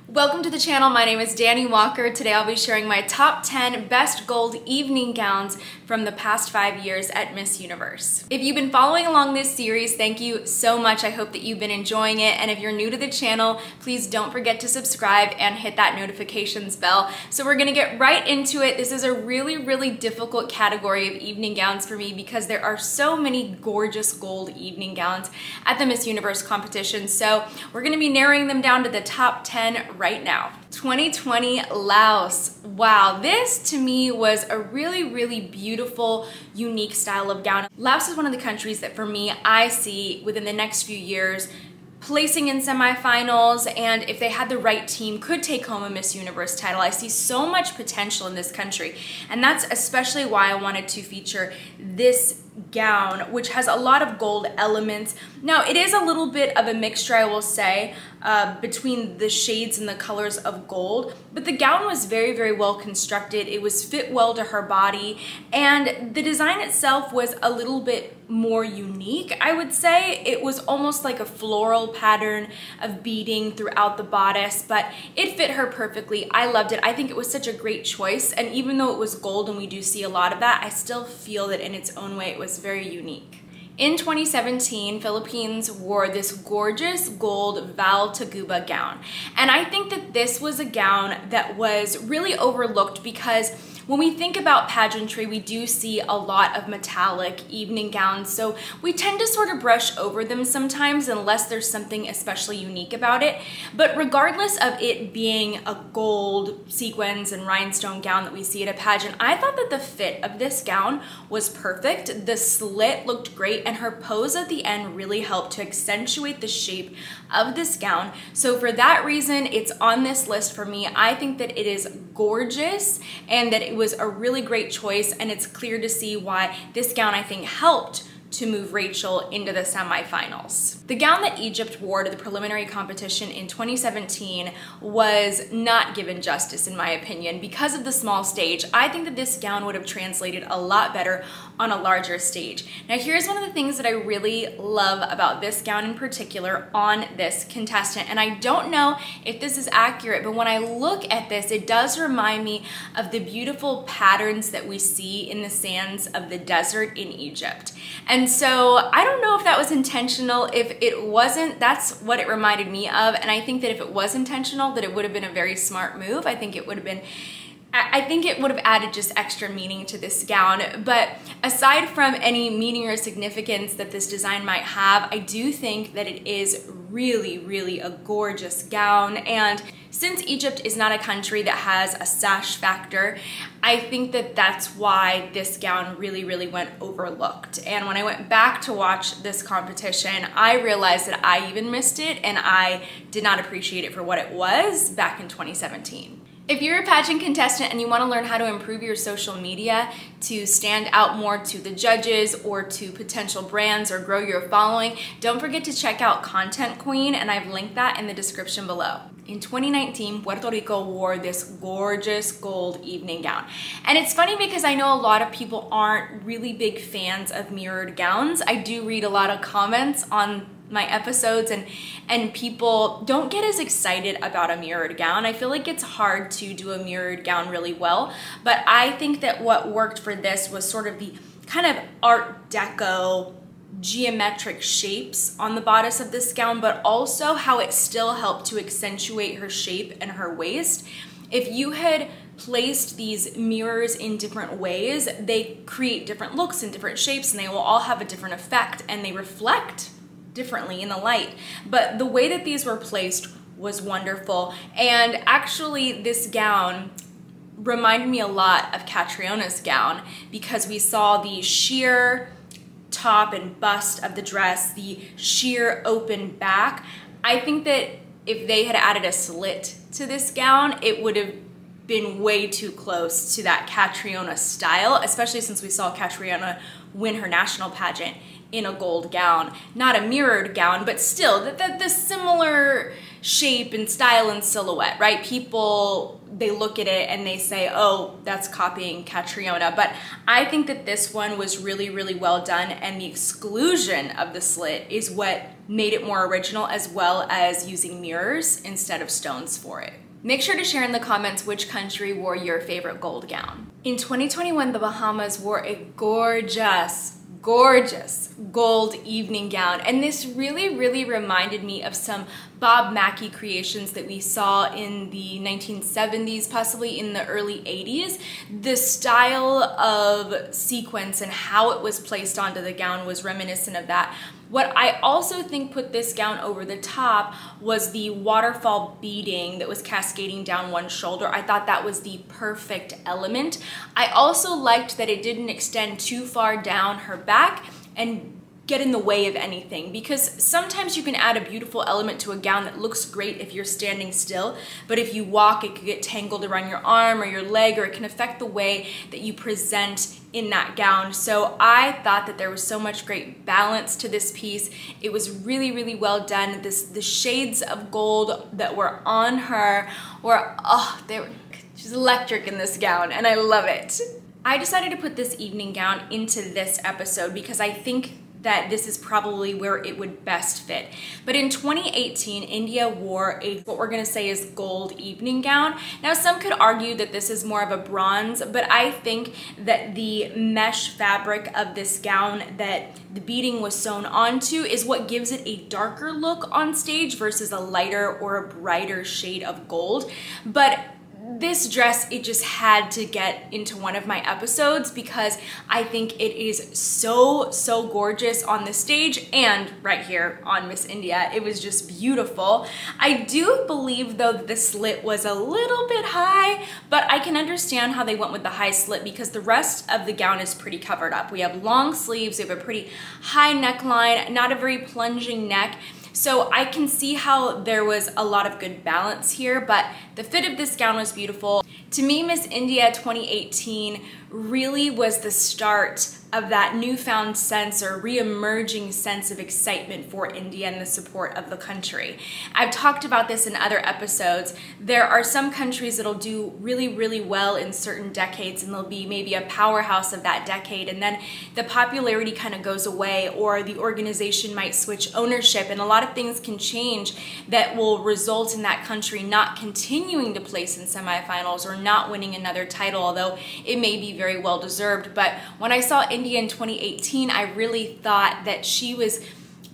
Welcome to the channel. My name is Dani Walker. Today I'll be sharing my top 10 best gold evening gowns from the past 5 years at Miss Universe. If you've been following along this series, thank you so much. I hope that you've been enjoying it. And if you're new to the channel, please don't forget to subscribe and hit that notifications bell. So we're gonna get right into it. This is a really difficult category of evening gowns for me because there are so many gorgeous gold evening gowns at the Miss Universe competition. So we're gonna be narrowing them down to the top 10 right now. 2020 Laos. Wow, this to me was a really beautiful, unique style of gown. Laos is one of the countries that for me, I see within the next few years placing in semifinals, and if they had the right team, could take home a Miss Universe title. I see so much potential in this country, and that's especially why I wanted to feature this gown, which has a lot of gold elements. Now, it is a little bit of a mixture, I will say, between the shades and the colors of gold, but the gown was very well constructed. It was fit well to her body, and the design itself was a little bit more unique, I would say. It was almost like a floral pattern of beading throughout the bodice, but it fit her perfectly. I loved it. I think it was such a great choice, and even though it was gold and we do see a lot of that, I still feel that in its own way it was very unique. In 2017, Philippines wore this gorgeous gold Val Taguba gown. And I think that this was a gown that was really overlooked because when we think about pageantry, we do see a lot of metallic evening gowns, so we tend to sort of brush over them sometimes unless there's something especially unique about it. But regardless of it being a gold sequins and rhinestone gown that we see at a pageant, I thought that the fit of this gown was perfect. The slit looked great, and her pose at the end really helped to accentuate the shape of this gown. So for that reason, it's on this list for me. I think that it is gorgeous and that it was a really great choice, and it's clear to see why this gown, I think, helped to move Rachel into the semifinals. The gown that Egypt wore to the preliminary competition in 2017 was not given justice, in my opinion, because of the small stage. I think that this gown would have translated a lot better on a larger stage. Now, here's one of the things that I really love about this gown in particular on this contestant, and I don't know if this is accurate, but when I look at this, it does remind me of the beautiful patterns that we see in the sands of the desert in Egypt. And so I don't know if that was intentional. If it wasn't, that's what it reminded me of. And I think that if it was intentional, that it would have been a very smart move. I think it would have added just extra meaning to this gown. But aside from any meaning or significance that this design might have, I do think that it is really a gorgeous gown. And since Egypt is not a country that has a sash factor, I think that that's why this gown really went overlooked. And when I went back to watch this competition, I realized that I even missed it, and I did not appreciate it for what it was back in 2017. If you're a pageant contestant and you want to learn how to improve your social media to stand out more to the judges or to potential brands or grow your following, don't forget to check out Content Queen, and I've linked that in the description below. In 2019, Puerto Rico wore this gorgeous gold evening gown. And it's funny because I know a lot of people aren't really big fans of mirrored gowns. I do read a lot of comments on my episodes, and people don't get as excited about a mirrored gown. I feel like it's hard to do a mirrored gown really well, but I think that what worked for this was sort of the kind of Art Deco geometric shapes on the bodice of this gown, but also how it still helped to accentuate her shape and her waist. If you had placed these mirrors in different ways, they create different looks and different shapes, and they will all have a different effect, and they reflect differently in the light. But the way that these were placed was wonderful. And actually, this gown reminded me a lot of Catriona's gown because we saw the sheer top and bust of the dress, the sheer open back. I think that if they had added a slit to this gown, it would have been way too close to that Catriona style, especially since we saw Catriona win her national pageant in a gold gown. Not a mirrored gown, but still the similar shape and style and silhouette, right? People they look at it and they say, oh, that's copying Catriona. But I think that this one was really, really well done, and the exclusion of the slit is what made it more original, as well as using mirrors instead of stones for it. Make sure to share in the comments which country wore your favorite gold gown. In 2021, the Bahamas wore a gorgeous gold evening gown, and this really reminded me of some Bob Mackie creations that we saw in the 1970s, possibly in the early 80s. The style of sequence and how it was placed onto the gown was reminiscent of that. What I also think put this gown over the top was the waterfall beading that was cascading down one shoulder. I thought that was the perfect element. I also liked that it didn't extend too far down her back and get in the way of anything, because sometimes you can add a beautiful element to a gown that looks great if you're standing still, but if you walk, it could get tangled around your arm or your leg, or it can affect the way that you present in that gown. So I thought that there was so much great balance to this piece. It was really well done. The shades of gold that were on her were, she's electric in this gown, and I love it. I decided to put this evening gown into this episode because I think that this is probably where it would best fit. But in 2018, India wore what we're gonna say is gold evening gown. Now, some could argue that this is more of a bronze, but I think that the mesh fabric of this gown that the beading was sewn onto is what gives it a darker look on stage versus a lighter or a brighter shade of gold. But this dress, it just had to get into one of my episodes because I think it is so gorgeous on the stage and right here on Miss India. It was just beautiful. I do believe though that the slit was a little bit high, but I can understand how they went with the high slit because the rest of the gown is pretty covered up. We have long sleeves, we have a pretty high neckline, not a very plunging neck. So I can see how there was a lot of good balance here, but the fit of this gown was beautiful. To me, Miss India 2018 really was the start of that newfound sense or re-emerging sense of excitement for India and the support of the country. I've talked about this in other episodes. There are some countries that'll do really well in certain decades, and they'll be maybe a powerhouse of that decade, and then the popularity kind of goes away, or the organization might switch ownership, and a lot of things can change that will result in that country not continuing to place in semifinals or not winning another title, although it may be very well deserved. But when I saw India in 2018, I really thought that she was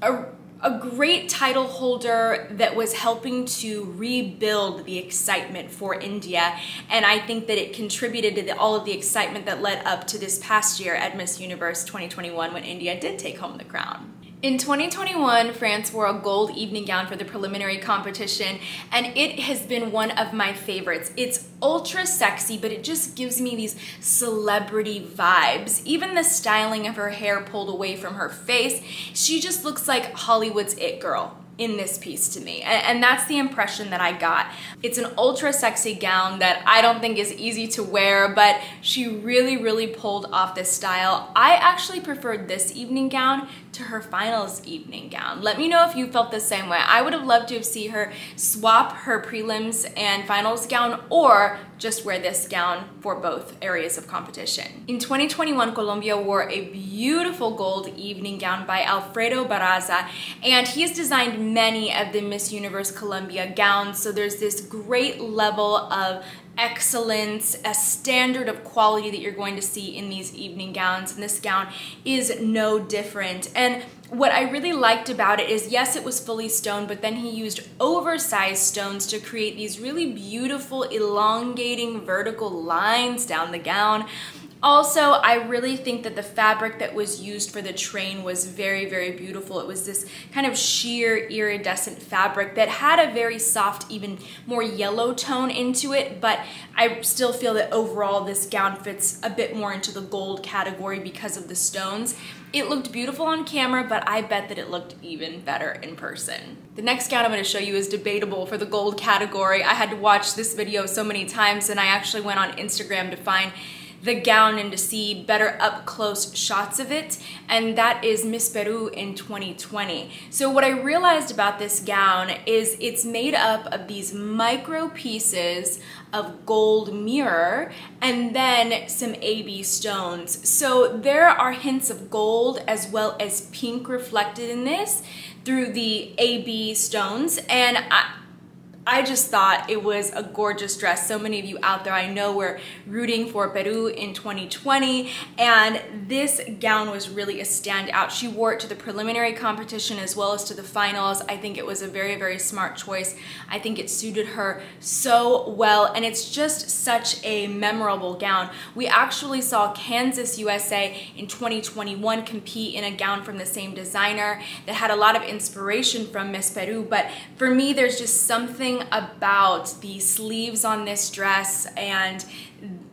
a great title holder that was helping to rebuild the excitement for India, and I think that it contributed to all of the excitement that led up to this past year at Miss Universe 2021 when India did take home the crown. In 2021, France wore a gold evening gown for the preliminary competition, and it has been one of my favorites. It's ultra sexy, but it just gives me these celebrity vibes. Even the styling of her hair pulled away from her face, she just looks like Hollywood's it girl in this piece to me, and that's the impression that I got. It's an ultra sexy gown that I don't think is easy to wear, but she really pulled off this style. I actually preferred this evening gown to her finals evening gown. Let me know if you felt the same way. I would have loved to have seen her swap her prelims and finals gown, or just wear this gown for both areas of competition. In 2021, Colombia wore a beautiful gold evening gown by Alfredo Barraza, and he has designed many of the Miss Universe Colombia gowns, so there's this great level of excellence, a standard of quality that you're going to see in these evening gowns, and this gown is no different. And what I really liked about it is, yes, it was fully stoned, but then he used oversized stones to create these really beautiful elongating vertical lines down the gown. Also, I really think that the fabric that was used for the train was very beautiful. It was this kind of sheer iridescent fabric that had a very soft, even more yellow tone into it, but I still feel that overall this gown fits a bit more into the gold category because of the stones. It looked beautiful on camera, but I bet that it looked even better in person. The next gown I'm going to show you is debatable for the gold category. I had to watch this video so many times, and I actually went on Instagram to find the gown and to see better up close shots of it, and that is Miss Peru in 2020. So what I realized about this gown is it's made up of these micro pieces of gold mirror and then some AB stones. So there are hints of gold as well as pink reflected in this through the AB stones, and I just thought it was a gorgeous dress. So many of you out there I know were rooting for Peru in 2020, and this gown was really a standout. She wore it to the preliminary competition as well as to the finals. I think it was a very, very smart choice. I think it suited her so well, and it's just such a memorable gown. We actually saw Kansas, USA in 2021 compete in a gown from the same designer that had a lot of inspiration from Miss Peru, but for me, there's just something about the sleeves on this dress and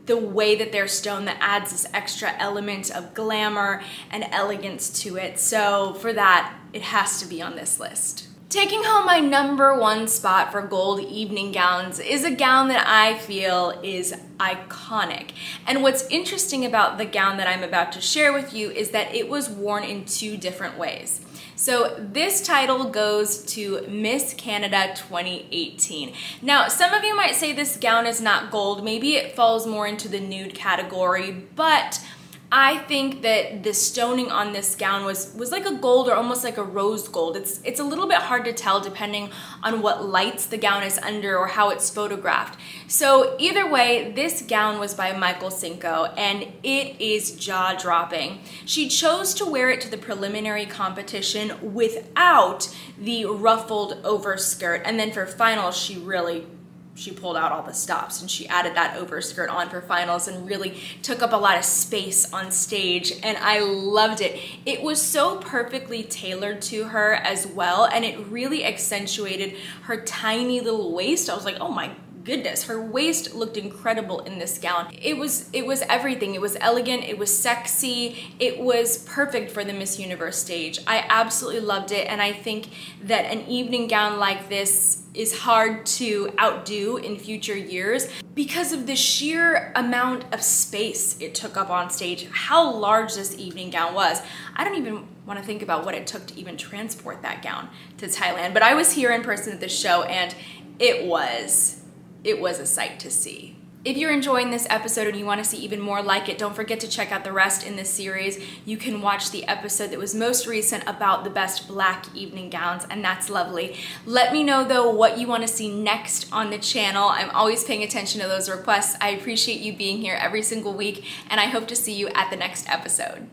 the way that they're stone that adds this extra element of glamour and elegance to it. So for that, it has to be on this list. Taking home my #1 spot for gold evening gowns is a gown that I feel is iconic. And what's interesting about the gown that I'm about to share with you is that it was worn in 2 different ways. So this title goes to Miss Canada 2018. Now, some of you might say this gown is not gold. Maybe it falls more into the nude category, but I think that the stoning on this gown was like a gold or almost like a rose gold. It's a little bit hard to tell depending on what lights the gown is under or how it's photographed. So either way, this gown was by Michael Cinco, and it is jaw-dropping. She chose to wear it to the preliminary competition without the ruffled overskirt, and then for finals she pulled out all the stops and she added that overskirt on for finals and really took up a lot of space on stage, and I loved it. It was so perfectly tailored to her as well, and it really accentuated her tiny little waist. I was like, oh my goodness, her waist looked incredible in this gown. It was everything. It was elegant, it was sexy, it was perfect for the Miss Universe stage. I absolutely loved it, and I think that an evening gown like this is hard to outdo in future years because of the sheer amount of space it took up on stage, how large this evening gown was. I don't even want to think about what it took to even transport that gown to Thailand, but I was here in person at the show, and it was a sight to see. If you're enjoying this episode and you want to see even more like it, don't forget to check out the rest in this series. You can watch the episode that was most recent about the best black evening gowns, and that's lovely. Let me know though what you want to see next on the channel. I'm always paying attention to those requests. I appreciate you being here every single week, and I hope to see you at the next episode.